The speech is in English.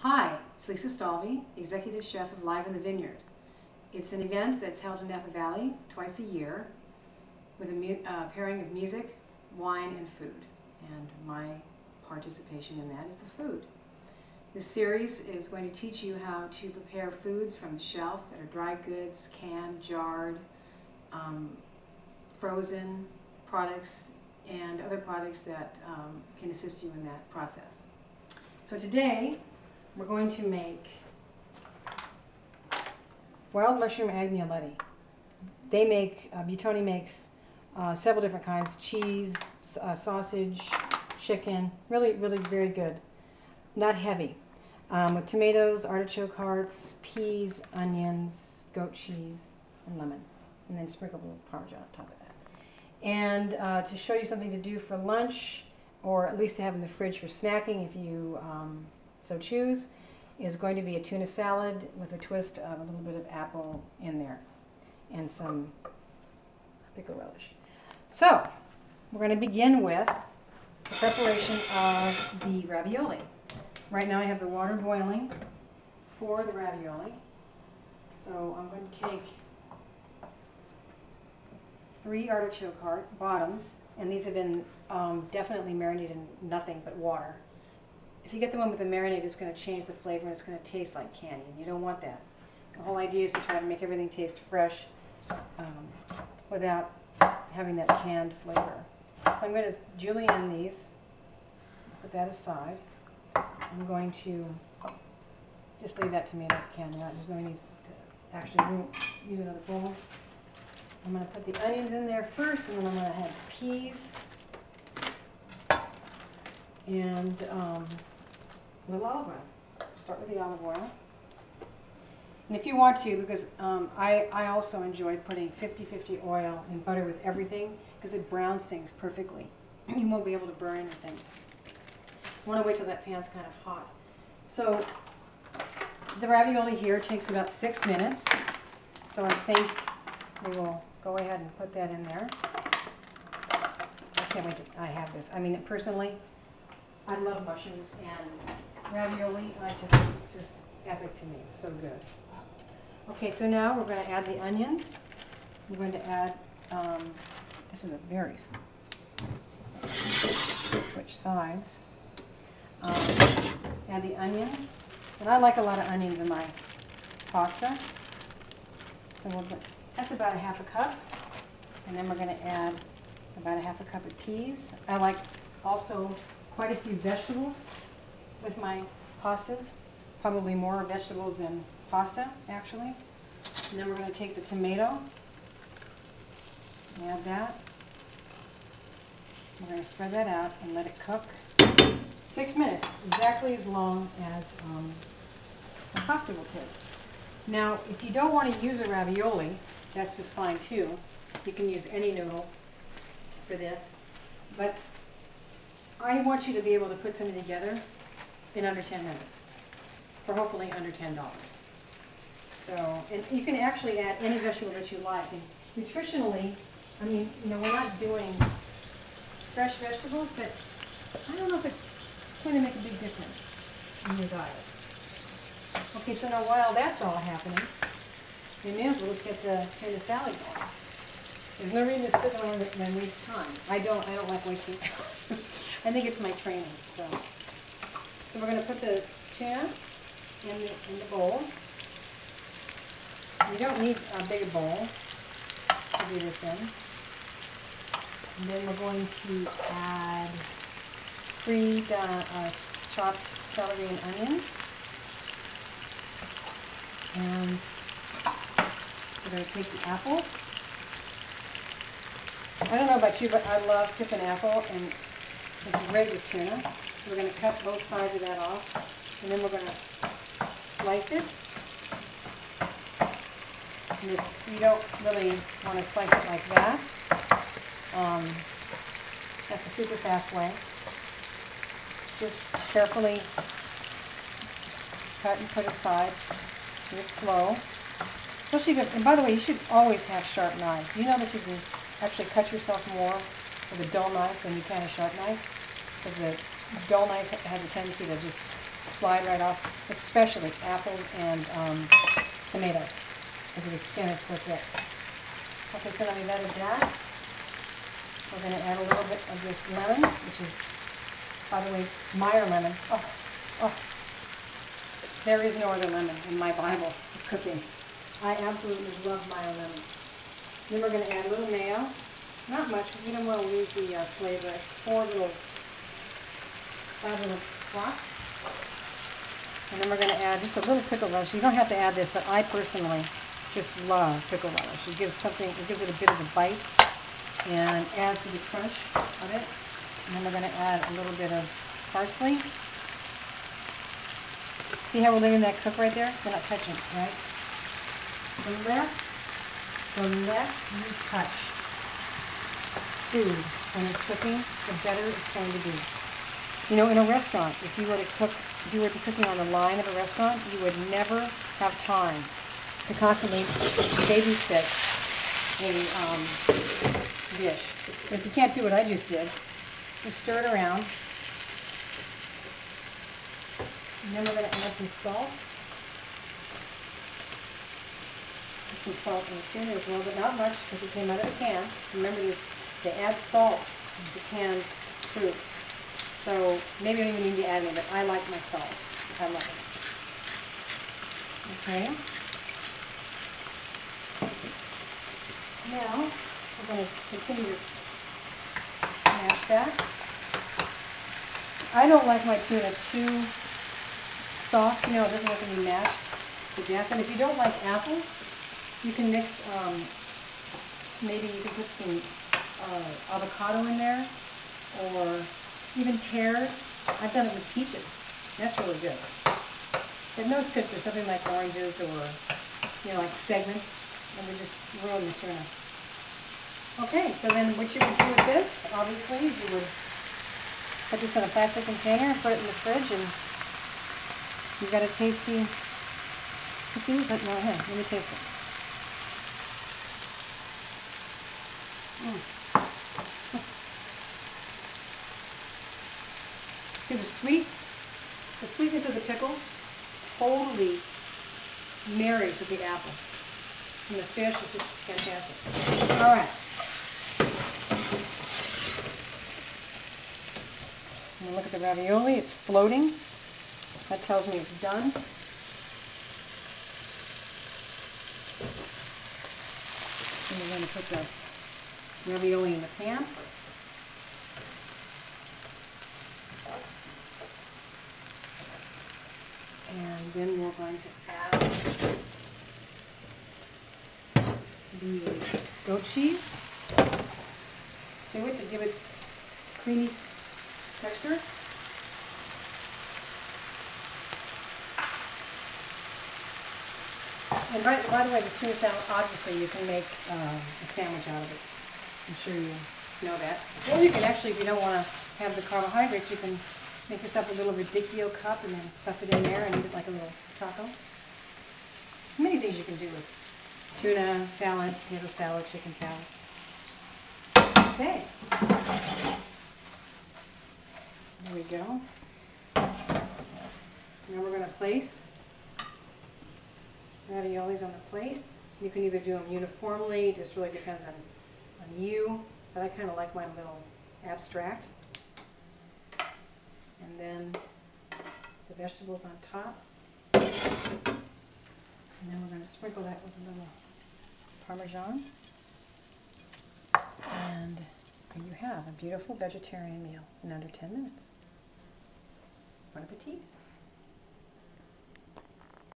Hi, it's Lisa Stalvey, Executive Chef of Live in the Vineyard. It's an event that's held in Napa Valley twice a year with a pairing of music, wine, and food. And my participation in that is the food. This series is going to teach you how to prepare foods from the shelf that are dry goods, canned, jarred, frozen products, and other products that can assist you in that process. So today, we're going to make wild mushroom agnioletti. They make, Buitoni makes several different kinds, cheese, sausage, chicken, really very good. Not heavy. With tomatoes, artichoke hearts, peas, onions, goat cheese, and lemon. And then sprinkle a little Parmesan on top of that. And to show you something to do for lunch, or at least to have in the fridge for snacking if you so choose, is going to be a tuna salad with a twist of a little bit of apple in there and some pickle relish. So we're going to begin with the preparation of the ravioli. Right now I have the water boiling for the ravioli. So I'm going to take 3 artichoke heart bottoms, and these have been definitely marinated in nothing but water. If you get the one with the marinade, it's going to change the flavor and it's going to taste like candy, and you don't want that. The whole idea is to try to make everything taste fresh without having that canned flavor. So I'm going to julienne these, put that aside. I'm going to just leave that tomato can out. There's no need to actually use another bowl. I'm going to put the onions in there first, and then I'm going to add peas and a little olive oil. So start with the olive oil. And if you want to, because I also enjoyed putting 50-50 oil and butter with everything, because it browns things perfectly. You won't be able to burn anything. You want to wait till that pan's kind of hot. So the ravioli here takes about 6 minutes. So I think we will go ahead and put that in there. I can't wait till I have this. I mean, personally, I love mushrooms and ravioli. It's just epic to me. It's so good. Okay, so now we're going to add the onions. We're going to add, this is a very, switch sides. Add the onions. And I like a lot of onions in my pasta. So that's about 1/2 cup. And then we're going to add about 1/2 cup of peas. I like also quite a few vegetables with my pastas. Probably more vegetables than pasta, actually. And then we're going to take the tomato, add that. We're going to spread that out and let it cook 6 minutes, exactly as long as the pasta will take. Now, if you don't want to use a ravioli, that's just fine too. You can use any noodle for this. But I want you to be able to put something together in under 10 minutes for hopefully under $10. So, and you can actually add any vegetable that you like. And nutritionally, I mean, we're not doing fresh vegetables, but I don't know if it's going to make a big difference in your diet. Okay, so now while that's all happening, we may as well just get the tuna salad going. There's no reason to sit around and waste time. I don't like wasting time. I think it's my training. So we're going to put the tuna in the bowl. You don't need a big bowl to do this in. And then we're going to add 3 chopped celery and onions. And we're going to take the apple. I don't know about you, but I love pippin apple, and it's great with tuna. So we're going to cut both sides of that off, and then we're going to slice it. And if you don't really want to slice it like that, that's a super fast way. Just carefully cut and put aside. Do it slow. Especially if, and by the way, you should always have sharp knives. You know that you can actually cut yourself more with a dull knife than you can a sharp knife, because the dull knife has a tendency to just slide right off, especially apples and tomatoes, because the skin is so thick. Okay, so now we've added that. We're going to add a little bit of this lemon, which is, by the way, Meyer lemon. Oh, oh. There is no other lemon in my Bible for cooking. I absolutely love Meyer lemon. Then we're going to add a little mayo. Not much, we don't want to lose the flavor. It's 5 little drops. And then we're going to add just a little pickle relish. You don't have to add this, but I personally just love pickle relish. It gives it a bit of a bite and adds to the crunch of it. And then we're going to add a little bit of parsley. See how we're letting that cook right there? We're not touching it, right? The less you touch food when it's cooking, the better it's going to be. You know, in a restaurant, if you were to be cooking on the line of a restaurant, you would never have time to constantly babysit a dish. But if you can't do what I just did, just stir it around. And then we're going to add some salt. Some salt in the tuna as well, but not much because it came out of the can. Remember, they add salt to canned fruit. So maybe you don't even need to add any, but I like my salt. I love it. Okay. Now, we're going to continue to mash that. I don't like my tuna too soft, you know, it doesn't have to be mashed to death. And if you don't like apples, you can mix, maybe you can put some avocado in there, or even pears. I've done it with peaches. That's really good. But no citrus, something like oranges or, you know, like segments, and we just ruin the tuna. Okay, so then what you would do with this, obviously, you would put this in a plastic container, put it in the fridge, and you've got a tasty, let's see, what's that? No, here, let me taste it. See the sweetness of the pickles totally marries with the apple. And the fish is just fantastic. All right. And look at the ravioli, it's floating. That tells me it's done. And we're going to put the ravioli in the pan. And then we're going to add the goat cheese to it to give it creamy texture. And by the way, the tuna salad, obviously you can make a sandwich out of it. I'm sure you know that. Or you can actually, if you don't want to have the carbohydrates, you can make yourself a little radicchio cup and then stuff it in there and eat it like a little taco. There's many things you can do with tuna salad, potato salad, chicken salad. Okay. There we go. Now we're going to place raviolis on the plate. You can either do them uniformly, it just really depends on you, but I kind of like mine a little abstract. And then the vegetables on top. And then we're going to sprinkle that with a little Parmesan. And there you have a beautiful vegetarian meal in under 10 minutes. Bon appetit.